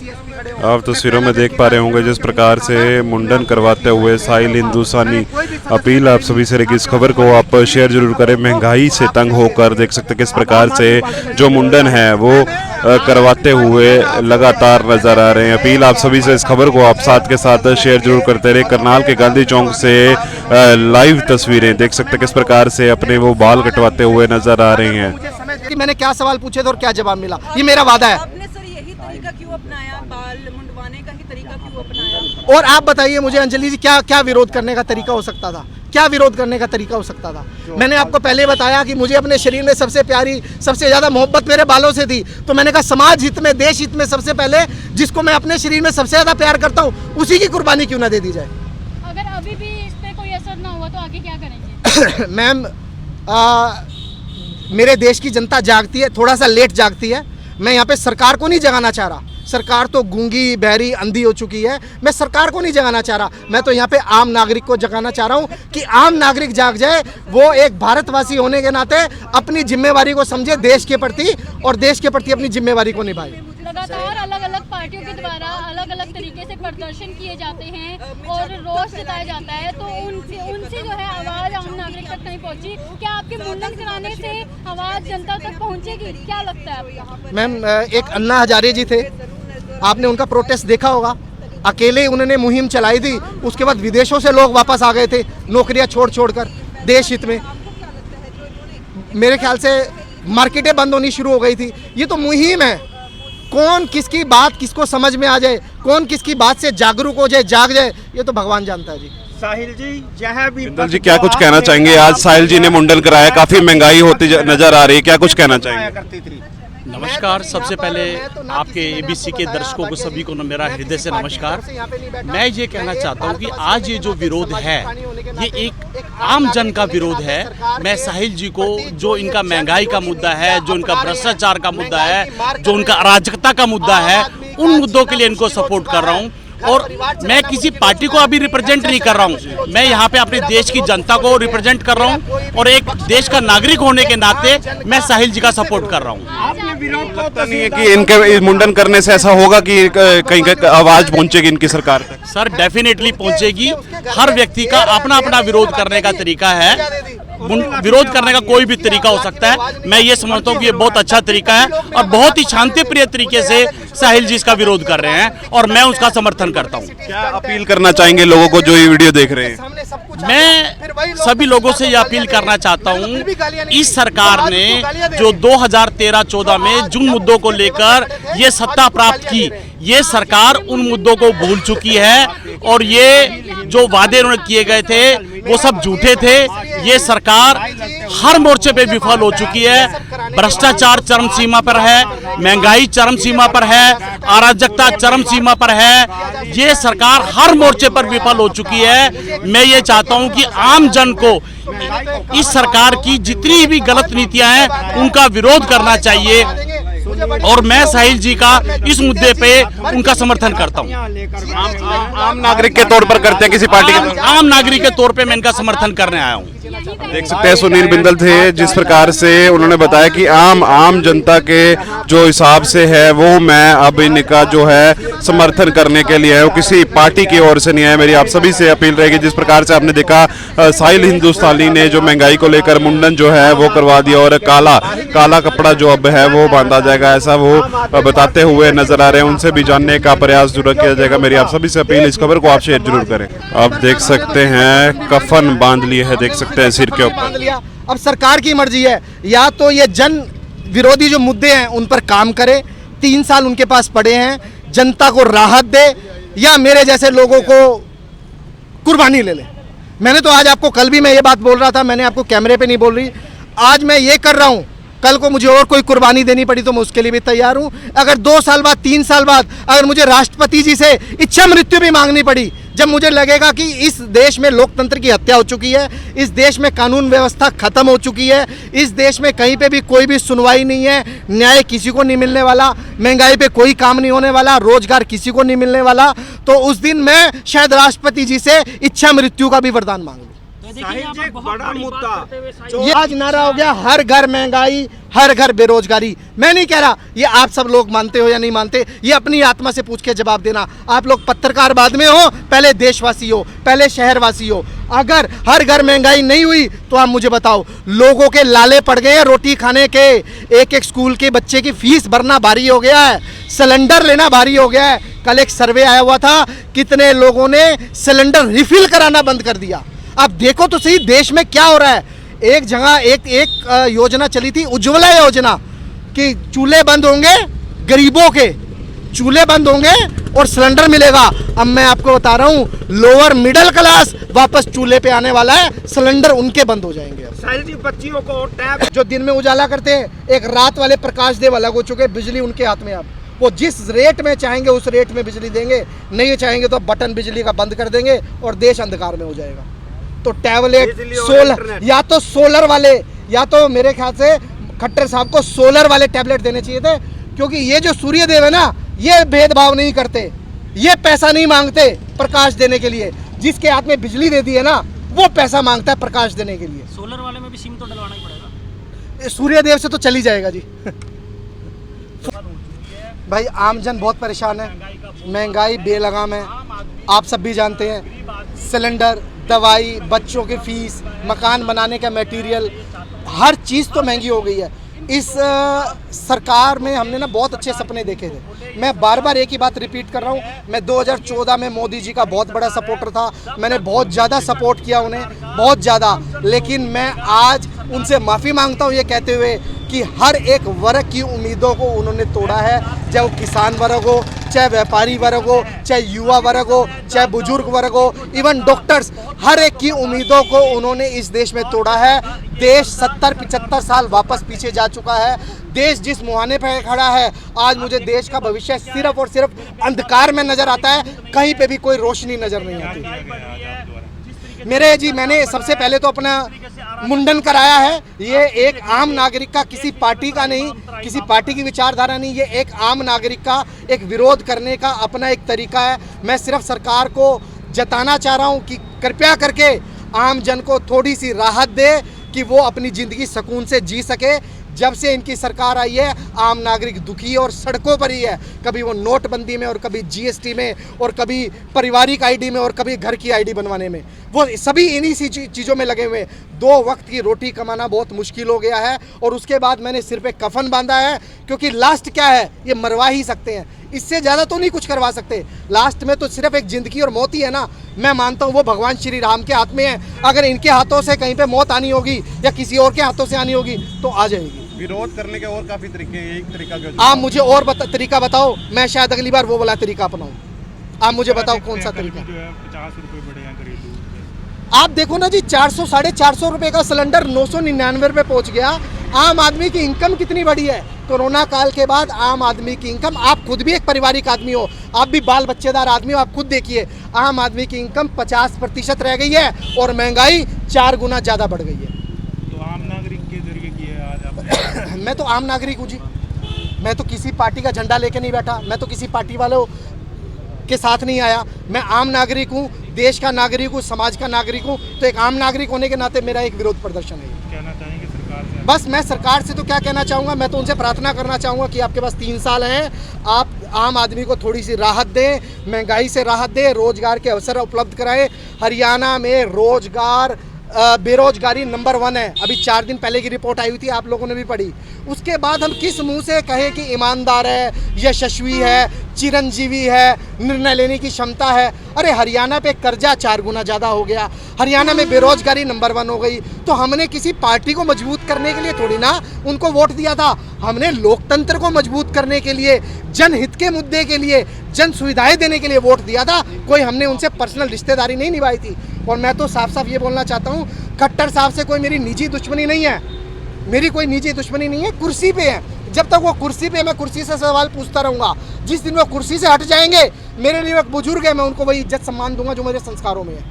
आप तस्वीरों में देख पा रहे होंगे जिस प्रकार से मुंडन करवाते हुए साहिल हिंदुस्तानी। अपील आप सभी से रहेगी, इस खबर को आप शेयर जरूर करें। महंगाई से तंग होकर देख सकते हैं किस प्रकार से जो मुंडन है वो करवाते हुए लगातार नजर आ रहे हैं। अपील आप सभी से, इस खबर को आप साथ के साथ शेयर जरूर करते रहे। करनाल के गांधी चौक से लाइव तस्वीरें देख सकते हैं किस प्रकार से अपने वो बाल कटवाते हुए नजर आ रहे हैं। कि मैंने क्या सवाल पूछे थे और क्या जवाब मिला, ये मेरा वादा है। आपने सर यही तरीका क्यों अपनाया, बाल मुंडवाने का ही तरीका क्यों अपनाया? और आप बताइए मुझे अंजलि जी, क्या क्या विरोध करने का तरीका हो सकता था, क्या विरोध करने का तरीका हो सकता था? मैंने आपको पहले बताया कि मुझे अपने शरीर में सबसे प्यारी, सबसे ज्यादा मोहब्बत मेरे बालों से थी। तो मैंने कहा समाज हित में, देश हित में सबसे पहले जिसको मैं अपने शरीर में सबसे ज्यादा प्यार करता हूँ उसी की कुर्बानी क्यों ना दे दी जाए। अगर अभी भी इस पे कोई असर ना हुआ तो आगे क्या करेंगे? मैम, मेरे देश की जनता जागती है, थोड़ा सा लेट जागती है। मैं यहाँ पे सरकार को नहीं जगाना चाह रहा, सरकार तो गूंगी बहरी अंधी हो चुकी है। मैं सरकार को नहीं जगाना चाह रहा, मैं तो यहाँ पे आम नागरिक को जगाना चाह रहा हूँ कि आम नागरिक जाग जाए, वो एक भारतवासी होने के नाते अपनी जिम्मेवारी को समझे देश के प्रति, और देश के प्रति अपनी जिम्मेवारी को निभाए। लगातार अलग अलग पार्टियों के द्वारा अलग अलग तरीके से प्रदर्शन किए जाते हैं और रोष जताया जाता है, तो उनसे जो है आवाज़ आम नागरिक तक नहीं पहुंची। क्या आपके मुंडन कराने से आवाज़ जनता तक पहुंचेगी, क्या लगता है आपको? मैम, एक अन्ना हजारे जी थे, आपने उनका प्रोटेस्ट देखा होगा। अकेले उन्होंने मुहिम चलाई थी, उसके बाद विदेशों से लोग वापस आ गए थे नौकरियां छोड़ कर देश हित में। मेरे ख्याल से मार्केटें बंद होनी शुरू हो गई थी। ये तो मुहिम है, कौन किसकी बात किसको समझ में आ जाए, कौन किसकी बात से जागरूक हो जाए, जाग जाए, ये तो भगवान जानता है जी। साहिल जी, जहाँ भी बिंदल जी, क्या कुछ कहना चाहेंगे? आज साहिल जी ने मुंडन कराया, काफी महंगाई होती नजर आ रही है, क्या कुछ कहना चाहेंगे? नमस्कार। सबसे पहले आपके एबीसी के दर्शकों को सभी को मेरा हृदय से नमस्कार। मैं ये कहना चाहता हूँ कि आज ये जो विरोध है ये एक आम जन का विरोध है। मैं साहिल जी को, जो इनका महंगाई का मुद्दा है, जो इनका भ्रष्टाचार का मुद्दा है, जो उनका अराजकता का मुद्दा है, उन मुद्दों के लिए इनको सपोर्ट कर रहा हूँ। और मैं किसी पार्टी को अभी रिप्रेजेंट नहीं कर रहा हूँ, मैं यहाँ पे अपने देश की जनता को रिप्रेजेंट कर रहा हूँ, और एक देश का नागरिक होने के नाते मैं साहिल जी का सपोर्ट कर रहा हूँ। लगता नहीं है कि इनके मुंडन करने से ऐसा होगा कि कहीं आवाज पहुंचेगी इनकी सरकार तक? सर, डेफिनेटली पहुंचेगी। हर व्यक्ति का अपना अपना विरोध करने का तरीका है, विरोध करने का कोई भी तरीका हो सकता है। मैं ये समझता हूँ कि ये बहुत अच्छा तरीका है और बहुत ही शांति प्रिय तरीके से साहिल जी इसका विरोध कर रहे हैं, और मैं उसका समर्थन करता हूँ। क्या अपील करना चाहेंगे लोगों को जो ये वीडियो देख रहे हैं? मैं सभी लोगों से ये अपील करना चाहता हूँ, इस सरकार ने जो 2013-14 में जिन मुद्दों को लेकर ये सत्ता प्राप्त की, ये सरकार उन मुद्दों को भूल चुकी है, और ये जो वादे उन्होंने किए गए थे वो सब झूठे थे। ये सरकार हर मोर्चे पे विफल हो चुकी है। भ्रष्टाचार चरम सीमा पर है, महंगाई चरम सीमा पर है, अराजकता चरम सीमा पर है। ये सरकार हर मोर्चे पर विफल हो चुकी है। मैं ये चाहता हूं कि आम जन को इस सरकार की जितनी भी गलत नीतियां हैं उनका विरोध करना चाहिए, और मैं साहिल जी का इस मुद्दे पे उनका समर्थन करता हूं। आम नागरिक के तौर पर करते हैं, किसी पार्टी के? आम नागरिक के तौर पे मैं इनका समर्थन करने आया हूं। देख सकते हैं सुनील बिंदल थे, जिस प्रकार से उन्होंने बताया कि आम जनता के जो हिसाब से है वो मैं अब इनका जो है समर्थन करने के लिए है, वो किसी पार्टी की ओर से नहीं है। मेरी आप सभी से अपील रहेगी, जिस प्रकार से आपने देखा साहिल हिंदुस्तानी ने जो महंगाई को लेकर मुंडन जो है वो करवा दिया, और काला कपड़ा जो अब है वो बांधा जाएगा, ऐसा वो बताते हुए नजर आ रहे हैं। उनसे भी जानने का प्रयास जरूर किया जाएगा। मेरी आप सभी से अपील, इस खबर को आप शेयर जरूर करें। आप देख सकते हैं कफन बांध लिए है, देख सकते हैं सिर के ऊपर। अब सरकार की मर्जी है, या तो ये जन विरोधी जो मुद्दे हैं उन पर काम करे, 3 साल उनके पास पड़े हैं, जनता को राहत दे, या मेरे जैसे लोगों को कुर्बानी ले ले। मैंने तो आज आपको, कल भी मैं ये बात बोल रहा था, मैंने आपको कैमरे पे नहीं बोल रही, आज मैं ये कर रहा हूँ। कल को मुझे और कोई कुर्बानी देनी पड़ी तो मैं उसके लिए भी तैयार हूँ। अगर 2 साल बाद, 3 साल बाद अगर मुझे राष्ट्रपति जी से इच्छा मृत्यु भी मांगनी पड़ी, जब मुझे लगेगा कि इस देश में लोकतंत्र की हत्या हो चुकी है, इस देश में कानून व्यवस्था खत्म हो चुकी है, इस देश में कहीं पे भी कोई भी सुनवाई नहीं है, न्याय किसी को नहीं मिलने वाला, महंगाई पे कोई काम नहीं होने वाला, रोजगार किसी को नहीं मिलने वाला, तो उस दिन मैं शायद राष्ट्रपति जी से इच्छा मृत्यु का भी वरदान मांग लूं। साहिल जी एक बड़ा मुद्दा ये आज नारा हो गया, हर घर महंगाई, हर घर बेरोजगारी। मैं नहीं कह रहा, ये आप सब लोग मानते हो या नहीं मानते, ये अपनी आत्मा से पूछ के जवाब देना। आप लोग पत्रकार बाद में हो, पहले देशवासी हो, पहले शहरवासी हो। अगर हर घर महंगाई नहीं हुई तो आप मुझे बताओ, लोगों के लाले पड़ गए हैं रोटी खाने के, एक एक स्कूल के बच्चे की फीस भरना भारी हो गया है, सिलेंडर लेना भारी हो गया है। कल एक सर्वे आया हुआ था, कितने लोगों ने सिलेंडर रिफिल कराना बंद कर दिया। अब देखो तो सही देश में क्या हो रहा है। एक जगह एक योजना चली थी, उज्ज्वला योजना, कि चूल्हे बंद होंगे, गरीबों के चूल्हे बंद होंगे और सिलेंडर मिलेगा। अब मैं आपको बता रहा हूँ, लोअर मिडिल क्लास वापस चूल्हे पे आने वाला है, सिलेंडर उनके बंद हो जाएंगे। साहिल जी बच्चियों को टैब जो दिन में उजाला करते हैं, एक रात वाले प्रकाश देव अलग हो चुके, बिजली उनके हाथ में। अब वो जिस रेट में चाहेंगे उस रेट में बिजली देंगे, नहीं चाहेंगे तो बटन बिजली का बंद कर देंगे और देश अंधकार में हो जाएगा। तो टैबलेट, सोलर, या तो सोलर वाले, या तो मेरे ख्याल से खट्टर साहब को सोलर वाले टैबलेट देने चाहिए थे, क्योंकि ये जो सूर्यदेव है ना, ये भेदभाव नहीं करते, ये पैसा नहीं मांगते प्रकाश देने के लिए। जिसके हाथ में बिजली दे दी है ना, वो पैसा मांगता है प्रकाश देने के लिए। सोलर वाले में भी सिम तो डलवाना ही पड़ेगा। सूर्यदेव से तो चली जाएगा जी। भाई आमजन बहुत परेशान है, महंगाई बेलगाम है, आप सब भी जानते हैं। सिलेंडर, दवाई, बच्चों की फीस, मकान बनाने का मटेरियल, हर चीज़ तो महंगी हो गई है। इस सरकार में हमने ना बहुत अच्छे सपने देखे थे। मैं बार बार एक ही बात रिपीट कर रहा हूँ, मैं 2014 में मोदी जी का बहुत बड़ा सपोर्टर था, मैंने बहुत ज़्यादा सपोर्ट किया उन्हें, बहुत ज़्यादा। लेकिन मैं आज उनसे माफ़ी मांगता हूँ ये कहते हुए कि हर एक वर्ग की उम्मीदों को उन्होंने तोड़ा है, चाहे वो किसान वर्ग हो, चाहे व्यापारी वर्ग हो, चाहे युवा वर्ग हो, चाहे बुजुर्ग वर्ग हो, इवन डॉक्टर्स, हर एक की उम्मीदों को उन्होंने इस देश में तोड़ा है। देश 70-75 साल वापस पीछे जा चुका है। देश जिस मुहाने पर खड़ा है, आज मुझे देश का भविष्य सिर्फ और सिर्फ अंधकार में नजर आता है, कहीं पे भी कोई रोशनी नजर नहीं आती। मेरे जी, मैंने सबसे पहले तो अपना मुंडन कराया है। ये एक आम नागरिक का, किसी पार्टी का नहीं, किसी पार्टी की विचारधारा नहीं, ये एक आम नागरिक का एक विरोध करने का अपना एक तरीका है। मैं सिर्फ सरकार को जताना चाह रहा हूँ कि कृपया करके आम जन को थोड़ी सी राहत दे कि वो अपनी ज़िंदगी सुकून से जी सके। जब से इनकी सरकार आई है, आम नागरिक दुखी और सड़कों पर ही है। कभी वो नोटबंदी में, और कभी जीएसटी में, और कभी पारिवारिक आईडी में, और कभी घर की आईडी बनवाने में, वो सभी इन्हीं सी चीज़ों में लगे हुए हैं। 2 वक्त की रोटी कमाना बहुत मुश्किल हो गया है। और उसके बाद मैंने सिर पे कफन बांधा है, क्योंकि लास्ट क्या है, ये मरवा ही सकते हैं, इससे ज़्यादा तो नहीं कुछ करवा सकते। लास्ट में तो सिर्फ एक ज़िंदगी और मौत ही है ना। मैं मानता हूँ वो भगवान श्री राम के हाथ में है। अगर इनके हाथों से कहीं पे मौत आनी होगी या किसी और के हाथों से आनी होगी तो आ जाएगी। विरोध करने के और काफी तरीके, एक तरीका जो आप मुझे और तरीका बताओ, मैं शायद अगली बार वो वाला तरीका अपनाऊं। आप मुझे बताओ कौन सा तरीका। 50 रुपए बढ़े हैं घरेलू। आप देखो ना जी, 400 साढ़े 400 रुपए का सिलेंडर 999 रुपए पहुंच गया। आम आदमी की इनकम कितनी बड़ी है। कोरोना काल के बाद आम आदमी की इनकम, आप खुद भी एक पारिवारिक आदमी हो, आप भी बाल बच्चेदार आदमी हो, आप खुद देखिए, आम आदमी की इनकम 50% रह गई है और महंगाई 4 गुना ज़्यादा बढ़ गई है। तो आम नागरिक के जरिए की है आज आप। मैं तो आम नागरिक हूँ जी, मैं तो किसी पार्टी का झंडा लेके नहीं बैठा, मैं तो किसी पार्टी वालों के साथ नहीं आया। मैं आम नागरिक हूँ, देश का नागरिक हूँ, समाज का नागरिक हूँ। तो एक आम नागरिक होने के नाते मेरा एक विरोध प्रदर्शन है। कहना चाहेंगे सरकार से? बस मैं सरकार से तो क्या कहना चाहूँगा, मैं तो उनसे प्रार्थना करना चाहूँगा कि आपके पास 3 साल हैं, आप आम आदमी को थोड़ी सी राहत दें, महंगाई से राहत दें, रोजगार के अवसर उपलब्ध कराएं। हरियाणा में रोजगार, बेरोजगारी नंबर 1 है। अभी 4 दिन पहले की रिपोर्ट आई हुई थी, आप लोगों ने भी पढ़ी। उसके बाद हम किस मुंह से कहें कि ईमानदार है, यशस्वी है, चिरंजीवी है, निर्णय लेने की क्षमता है। अरे हरियाणा पे कर्जा 4 गुना ज़्यादा हो गया, हरियाणा में बेरोजगारी नंबर 1 हो गई। तो हमने किसी पार्टी को मजबूत करने के लिए थोड़ी ना उनको वोट दिया था, हमने लोकतंत्र को मजबूत करने के लिए, जनहित के मुद्दे के लिए, जन सुविधाएं देने के लिए वोट दिया था। कोई हमने उनसे पर्सनल रिश्तेदारी नहीं निभाई थी। और मैं तो साफ साफ ये बोलना चाहता हूँ, खट्टर साहब से कोई मेरी निजी दुश्मनी नहीं है, मेरी कोई निजी दुश्मनी नहीं है। कुर्सी पे है, जब तक वो कुर्सी पे, मैं कुर्सी से सवाल पूछता रहूँगा। जिस दिन वो कुर्सी से हट जाएंगे, मेरे लिए एक बुजुर्ग है, मैं उनको वही इज्जत सम्मान दूंगा जो मेरे संस्कारों में है।